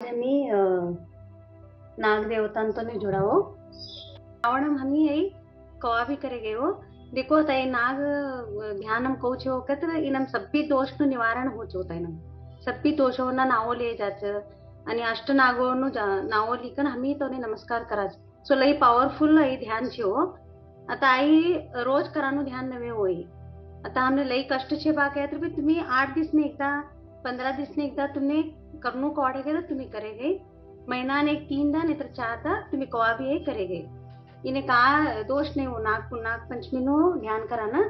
मी नाग देवतांतो ने जुड़ा हो रावणम हमी यही कवा भी करेगे हो। देखो तय नाग ध्यानम कौच हो कतर इनम सब्बी दोष नु निवारण हो चोता इनम सब्बी दोषो ना नावो ले जाच आणि अष्ट नागो नु नावो लिकन हमी तो ने नमस्कार कराच सो लई पावरफुल आई ध्यान छे हो। आता आई रोज करानु ध्यान नवे होई। आता हमने लई कष्ट छे बा काय तर तुम्ही 8 दिवस ने एकदा 15 दिवस ने एकदा तुम्ही करनु कोवाडेगे तर तुम्ही करेगे महिना ने 3 दा नहीं तर 4 दा तुम्ही कवा भी ये करेगे इन्हें का दोष नहीं हो। नाग पंचमी नो ध्यान करा ना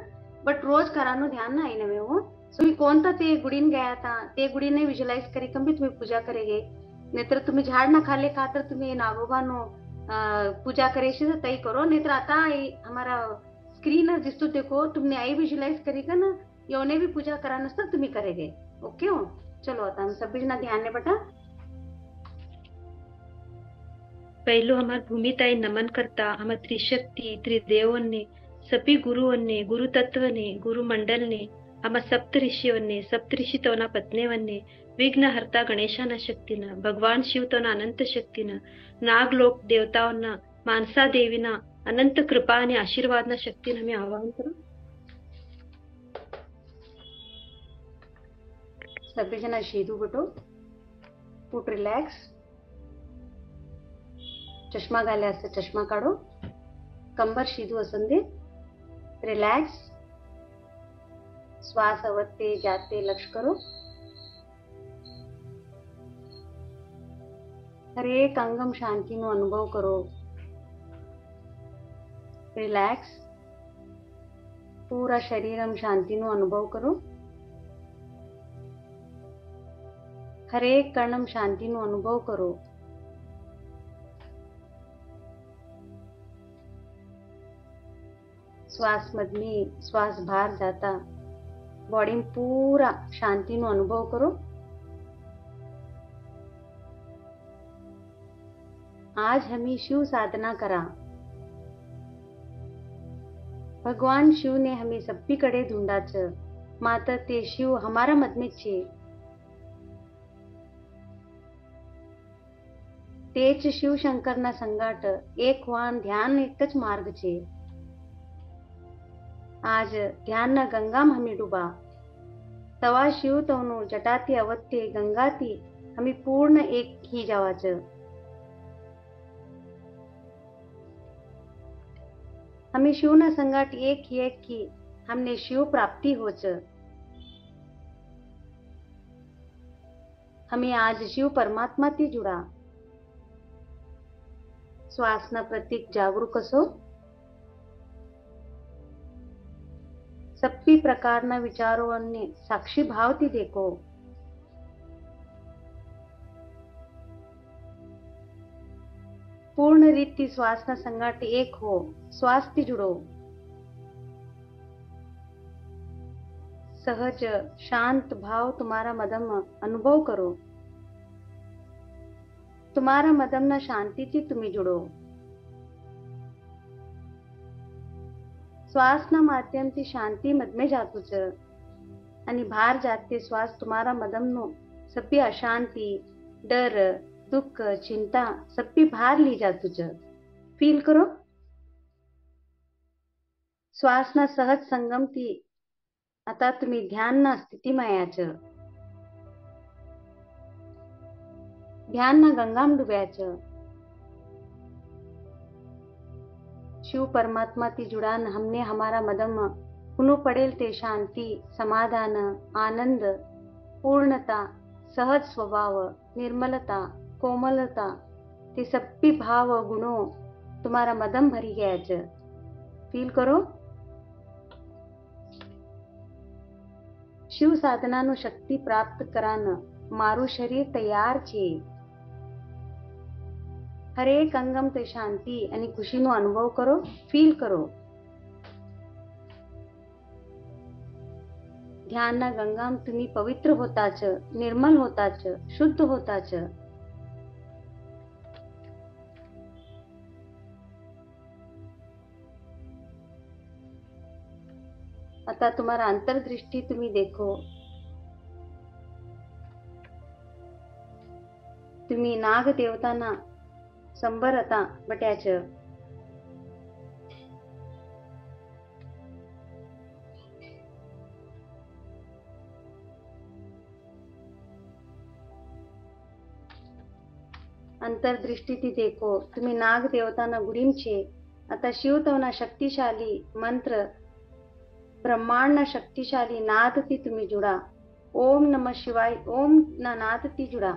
बट रोज करा नो ध्यान ना इन्हें में हो। तुम्ही कोणता ते गुडीन गया था ते गुडीने विजुअलाइज करी कम भी तुम्ही पूजा करेगे नहीं तर तुम्ही झाड ना खाले का तर तुम्ही नागोबा नो पूजा करेशी तर तई करो नहीं तर आता हमारा स्क्रीन दिसतो देखो तुमने आई विजुअलाइज करी का ना योने भी पूजा करा नसतं तुम्ही करेगे। ओके हो चलो आता हम सभी जना ध्यान ने बटा पहलो हमार भूमि ताई नमन करता हमार त्रिशक्ति त्रिदेवन्ने सभी गुरुवन्ने गुरु तत्वने गुरु मंडलने हमार सप्तऋषिवन्ने सप्तऋषि तवना पत्नेवन्ने विघ्न हरता गणेशाना शक्तीनं भगवान शिव तवना अनंत शक्तीनं नागलोक देवतावना मानसा देवीना अनंत कृपा आणि आशीर्वादना शक्तीनं मी आवाहन करू। सभी जना शीधू बटो फूट रिलॅक्स चष्मा घाले असते चष्मा काढो कंबर शीधू असन दे रिलॅक्स श्वास अवते जाते लक्ष करो हर एक अंगम शांति नो अनुभव करो रिलैक्स पूरा शरीरम शांति नो अनुभव करो हर एक कणम शांति नो अनुभव करो श्वास मधनी श्वास बाहर जाता बॉडी में पूरा शांति नो अनुभव करो। आज हमें शिव साधना करा भगवान शिव ने हमें सब्बी कडे ढूंढाच मात्र ते शिव हमारा मधमेच छे तेच शिव शंकर ना संगाट एक वान ध्यान एकच मार्ग छे। आज ध्यान ना गंगा में हमें डूबा तवा शिव तवनो जटाती अवत्ते गंगाती हमें पूर्ण एक ही जावाच। हमें शिव ना संगाट एक की हमने शिव प्राप्ति होच। हमें आज शिव परमात्मा ती जुड़ा श्वास ना प्रतीक जागरूक असो सभी प्रकार ना विचारों अन्य साक्षी भाव ती देखो पूर्ण रीति श्वास ना संगाट एक हो श्वास ती जुड़ो सहज शांत भाव तुम्हारा मदम अनुभव करो तुम्हारा मदम ना शांति थी तुम्ही जुड़ो श्वास ना माध्यम थी शांति मद में जातु च आणि बाहर जाते श्वास तुम्हारा मदम नो सभी अशांति डर दुख चिंता सभी बाहर ली जातु च फील करो श्वास ना सहज संगम थी आता तुम्ही ध्यान ना स्थिति में आयाच ध्यान ना गंगा में डूब्याच शिव परमात्मा ती जुड़ान हमने हमारा मदम पुनः पडेल ते शांति समाधान आनंद पूर्णता सहज स्वभाव निर्मलता कोमलता ते सभी भाव गुणों तुम्हारा मदम भरी गयाच फील करो शिव साधना नो शक्ति प्राप्त करान मारू शरीर तैयार छे। हर एक अंगम ते शांति आणि खुशी नो अनुभव करो फील करो ध्यान ना गंगा में तुम्ही पवित्र होताच निर्मल होताच शुद्ध होताच। आता तुम्हारा अंतर्दृष्टि तुम्ही देखो तुम्ही नाग देवतांना संबरता बट्याचं अंतर्दृष्टी देखो तुम्ही नाग देवतांना गुडीमचे आता शिवतवना शक्तिशाली मंत्र ब्रह्मांड शक्तिशाली नाद ती तुम्ही जुडा ओम नमः शिवाय ओम ना नाद ती जुडा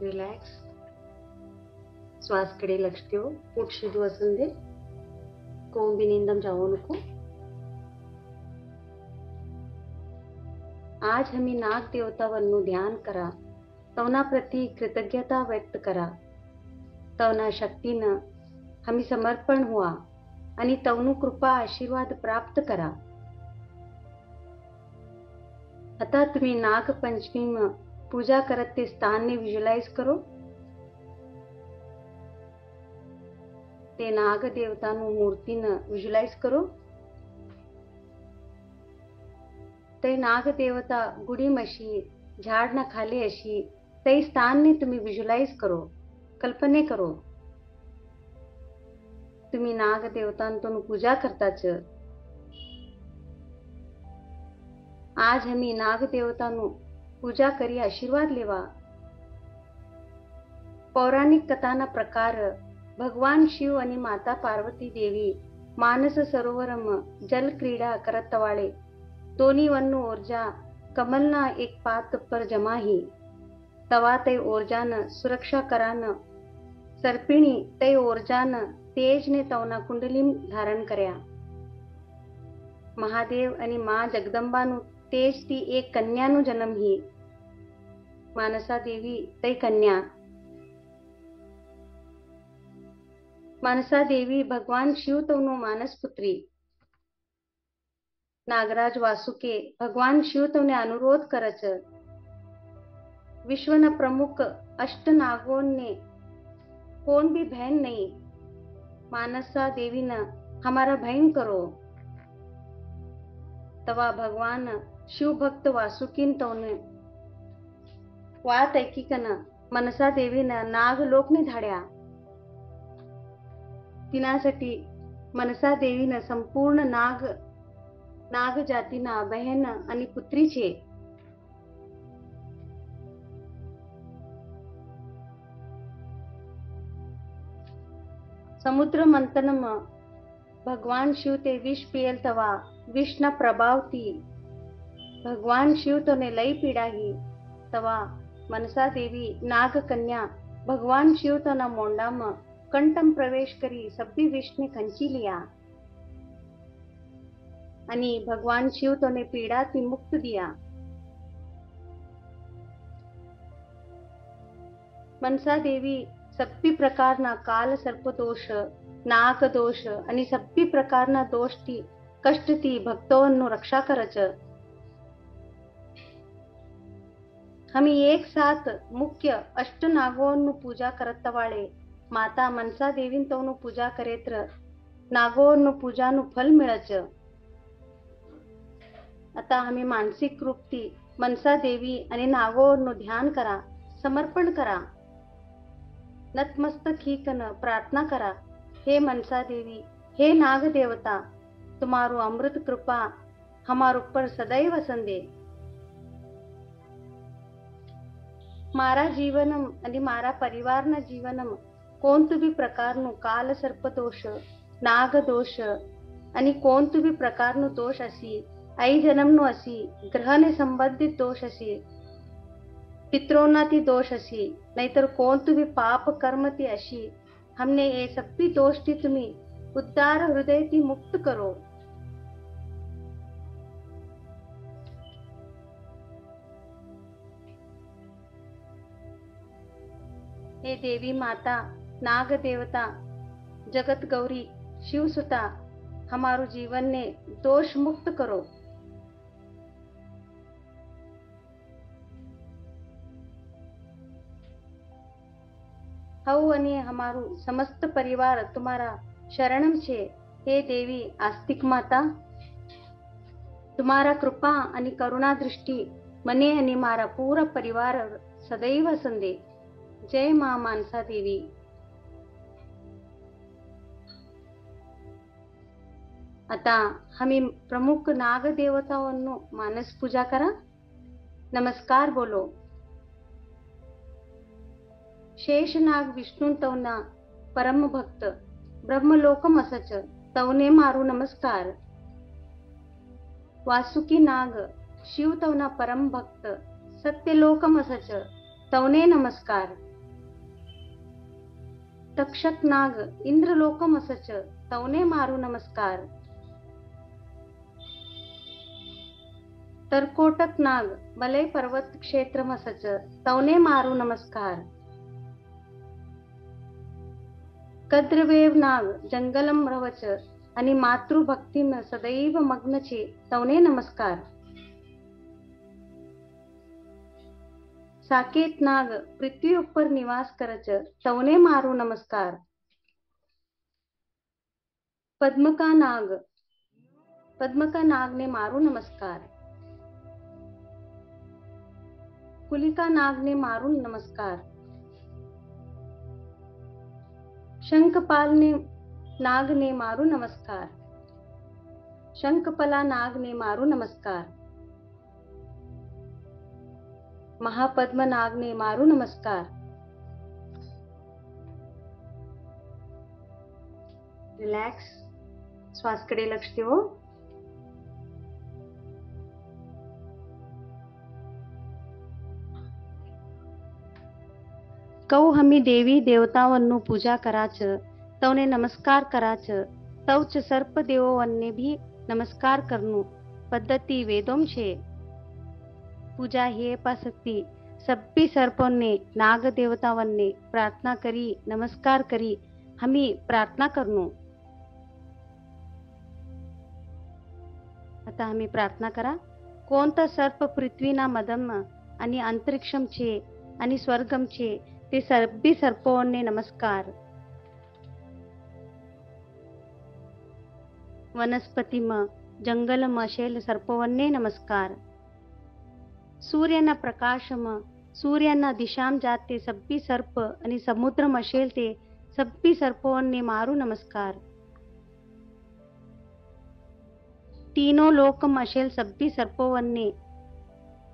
रिलॅक्स. श्वासकडे लक्ष ठेव. पोट शिजू असून दे. कोंबिनिंदम जाऊ नको. आज हमी नाग देवतावरનું ધ્યાન કરા. તવના પ્રતિ કૃતજ્ઞતા વ્યક્ત કરા. તવના શક્તિनं हमी समर्पण हुआ आणि तवनु कृपा आशीर्वाद प्राप्त करा. आता तुम्ही नागपंचमी पूजा करत ते स्थानने व्हिज्युअलाइज करो. ते नाग देवताનું મૂર્તિને વ્હિઝ્યુઅલાઇઝ કરો. તે નાગ દેવતા ગુડીમशी ઝાડના ખાલી अशी તે स्थानने तुम्ही व्हिज्युअलाइज करो. कल्पने करो. तुम्ही नाग देवतांतून पूजा करताच. आज हमी नाग देवताનું પૂજા કરી આશીર્વાદ લેવા. પૌરાણિક કથાના પ્રકાર ભગવાન શિવ અને માતા પાર્વતી દેવી માનસ સરોવરમાં જલ ક્રીડા કરતવાળે दोन्हीवरનું ऊर्जा कमलना एक पात पर जमाही. तवा ते ऊर्जानं सुरक्षा करानं सर्पिणी ते ऊर्जानं तेजने तवना कुंडली धारण કર્યા. મહાદેવ અને મા જગદંબાનું તેજથી એક કન્યાનો જન્મ ही. માનસા દેવી તે કન્યા. માનસા દેવી ભગવાન શિવ તવનો માનસ પુત્રી. नागराज वासुके भगवान शिव तवने अनुरोध करच. विश्वना प्रमुख अष्ट नागों कोण भी बहन नहीं. मानसा देवी न हमारा बहन करो. तवा भगवान शिव भक्त वासुकीन तवने वात ऐकिकन मनसा देवीन नागलोकने धाड्या. तिनासाठी मनसा देवीन संपूर्ण नाग जातीना बहन आणि पुत्री छे. समुद्र मंथनमा भगवान शिव ते विष पियल तवा विषना प्रभावती भगवान शिव तोने लई पीडाही. तवा मनसा देवी नाग कन्या भगवान शिव तना मोंडामा कंठम प्रवेश करी सब्बी विषने खंची लिया आणि भगवान शिव तोने पीडाથી मुक्त दिया. मनसा देवी सब्बी प्रकारना काल सर्प दोष नाग दोष आणि सब्बी प्रकारना दोषથી कष्टથી भक्तोंनो रक्षा करच. हमी एक साथ मुख्य अष्ट नागोंनु पूजा करतवाळे माता मनसा देवीन तवनु पूजा करेत्र नागोंनु पूजानु फल मिळच. आता हमी मानसिक रूपથી मनसा देवी आणि नागोंनु ध्यान करा. समर्पण करा. नतमस्तक हीकन प्रार्थना करा. हे मनसा देवी, हे नाग देवता, तुम्हारू अमृत कृपा हमार ऊपर सदैव संदे. मारा जीवनम आणि मारा परिवाરના जीवनम कोणતું બી પ્રકારનું કાલ સર્પ દોષ નાગ દોષ आणि कोणતું બી પ્રકારનું દોષ અસી आई जन्मનો असी ग्रहने संबंधित दोष असी पितरोनाથી दोष असी नहीतर कोणતું બી पाप कर्मથી अशी हमने ये सभी दोषથી तुम्ही उद्धार हृदयથી मुक्त करो. हे देवी माता नाग देवता जगत गौरी शिवसुता हमारू जीवन ने दोष मुक्त करो. हऊ आणि हमारू समस्त परिवार तुम्हारा शरणम छे. हे देवी आस्तिक माता, तुम्हारा कृपा आणि करुणा दृष्टि मने आणि मारा पूरा परिवार सदैव संदे. जय मां मानसा देवी. आता हमी प्रमुख नाग देवताओं मानस पूजा करा. नमस्कार बोलो. शेषनाग विष्णु तवना परम भक्त ब्रह्मलोकम असच तवने मारू नमस्कार. वासुकी नाग शिव तवना परम भक्त सत्यलोकम असच तवने नमस्कार. तक्षक नाग इंद्रलोकम असच तवने मारू नमस्कार. तरकोटक नाग मलय पर्वत क्षेत्रम असच तवने मारू नमस्कार. कद्रवेव नाग जंगलम रवच आणि मातृभक्तीम सदैव मग्न छे तवने नमस्कार. साकेत नाग पृथ्वी ઉપર નિવાસ કરચ તવને મારું નમસ્કાર. પદ્મકા નાગને મારું નમસ્કાર. કુલિકા નાગને મારું નમસ્કાર. શંખપાલને નાગને મારું નમસ્કાર. શંખપલા નાગને મારું નમસ્કાર. महापद्म नागने मारू नमस्कार. रिलॅक्स, श्वासकडे लक्ष देऊ. કહું હમી દેવી દેવતાઓનું પૂજા કરાચ તવને નમસ્કાર કરાચ તવચ સર્પ દેવોને भी નમસ્કાર કરનું પદ્ધતિ વેદોમ છે. पूजा ही पासक्ती सब्बी सर्पोंने नाग देवतावन्ने प्रार्थना करी नमस्कार करी हमी प्रार्थना करनो. आता हमी प्रार्थना करा. कोणता सर्प पृथ्वीना मदम आणि अंतरिक्षम छे आणि स्वर्गम छे ते सब्बी सर्पोंने नमस्कार. वनस्पतीम जंगलम अशेल सर्पोवन्ने नमस्कार. सूर्याना प्रकाशम सूर्याना दिशाम जाते सब्बी सर्प आणि समुद्रम असेल ते सब्बी सर्पोंने मारू नमस्कार. तीनों लोकम असेल सब्बी सर्पोवन्ने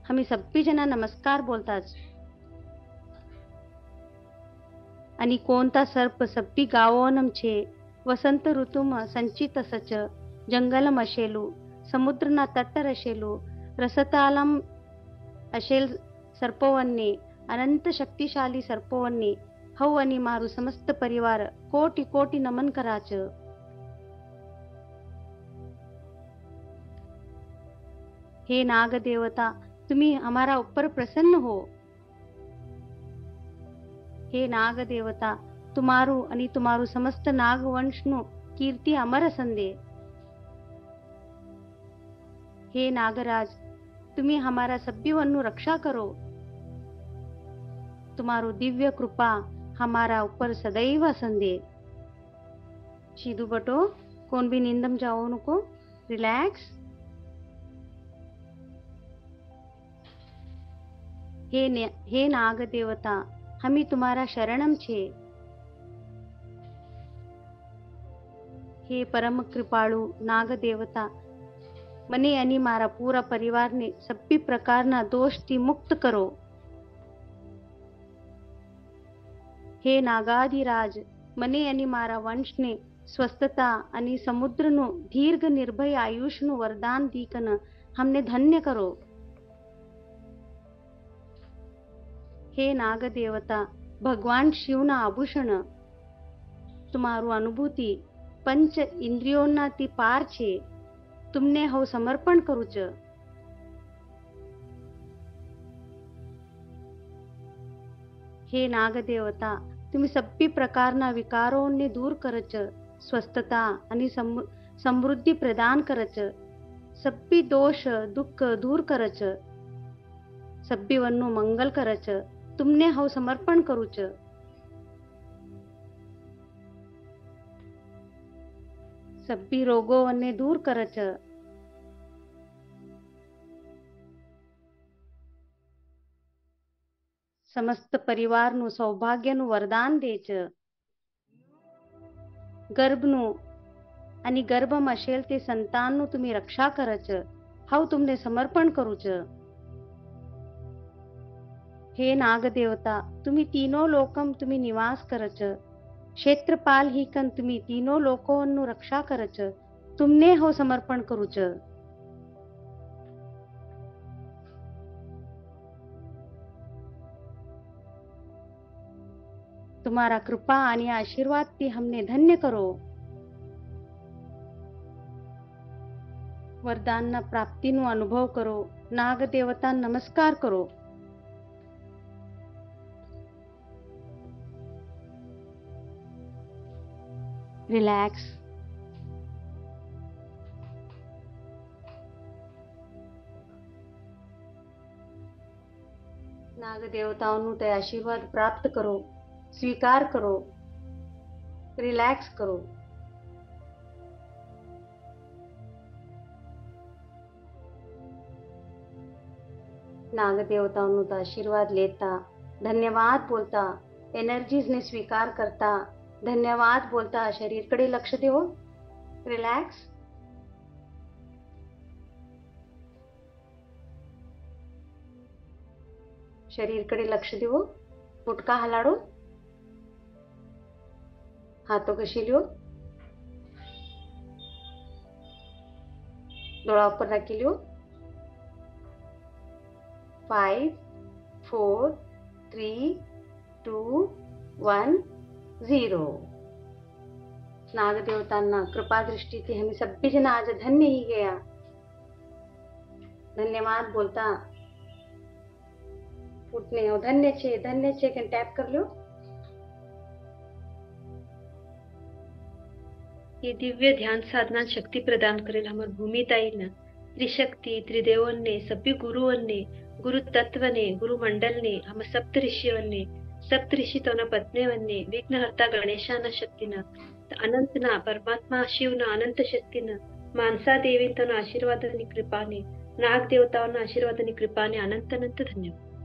हमी सब्बी जना नमस्कार बोलताच. आणि कोणता सर्प सब्बी गावोनम छे वसंत ऋतुम संचित असच जंगलम असेलू समुद्रना तट्टर असेलू रसतालम अशेल सर्पोवन्ने अनंत शक्तिशाली सर्पोवन्ने हव आणि मारू समस्त परिवार कोटि कोटि नमन कराच. हे नाग देवता तुम्ही हमारा ऊपर प्रसन्न हो. हे नाग देवता तुम्हारू आणि तुम्हारू समस्त नाग वंशनु कीर्ति अमर संदे. हे नागराज तुम्ही हमारा सब्बीवन्नु रक्षा करो. तुम्हारो दिव्य कृपा हमारा ऊपर सदैव संदे. शीदू बटो कोण भी निंदम जाओ नको. रिलॅक्स. हे नाग देवता हमी तुम्हारा शरणम छे. हे परम कृपाळु नाग देवता મને અને મારા પૂરા પરિવારને સબ્બી પ્રકારના દોષથી મુક્ત કરો. હે નાગાધિરાજ મને અને મારા વંશને સ્વસ્થતા અને સમુદ્રનું દીર્ઘ નિર્ભય આયુષનું વરદાન દીકન हमने धन्य करो. हे नाग देवता भगवान शिवना आभूषण तुम्हारू अनुभूति पंच इंद्रियोना ती पार छे तुमने हो समर्पण करूच. हे नाग देवता तुम्ही सब्बी प्रकारना विकारोने दूर करच स्वस्थता आणि समृद्धी प्रदान करच सब्बी दोष दुःख दूर करच सब्बी वन्नु मंगल करच तुमने हो समर्पण करूच. सब्बी रोगोवन्ने दूर करच समस्त परिवारનું સૌભાગ્યનું વરદાન દેચ. ગર્ભનું आणि गर्भम असेल ते संतानનું तुम्ही रक्षा करच हाव तुमने समर्पण करूच. हे नागदेवता तुम्ही तीनो लोकम तुम्ही निवास करच क्षेत्रपाल ही कन तुम्ही तीनो लोकोवन्नु रक्षा करच तुमने हो समर्पण करूच. तुम्हारा कृपा आणि आशीर्वाद થી हमने ધન્ય કરો. વરદાનના પ્રાપ્તિનો અનુભવ કરો. નાગ દેવતા નમસ્કાર કરો. રિલેક્સ. નાગ દેવતાઓનું તે આશીર્વાદ પ્રાપ્ત કરો. સ્વીકાર કરો. રિલેક્સ કરો. નાગ દેવતાઓનું તો આશીર્વાદ લેતા, ધન્યવાદ બોલતા, એનર્જીઝને સ્વીકાર કરતા, ધન્યવાદ બોલતા શરીરकडे લક્ષ દેવો. રિલેક્સ. शरीरकडे लक्ष देवो. गुटका हलाडो. हातो कशी ल्यो. डोळा ઉપર રાખી લ્યો. 5 4 3 2 1 0. नाग देवतांना कृपा दृष्टीથી हम सभी जन आज धन्य ही गया. धन्यवाद बोलता उठने हो. धन्य છે કે टैप कर लो. ये दिव्य ध्यान साधना शक्ति प्रदान करेल हमार भूमिताईनं, त्रिशक्ति त्रिदेवोंने, सभी गुरुओंने, गुरु तत्वने, गुरु मंडलने, हम सप्तऋषियोंने, सप्तऋषि तोना पत्नीवन्ने, विघ्नहर्ता गणेशाना शक्तीनं, अनंतना परमात्मा शिवना अनंत शक्तीनं, मानसा देवी तोना आशीर्वादानी कृपाने, नाग देवताओना आशीर्वादानी कृपाने अनंत अनंत धन्यवाद.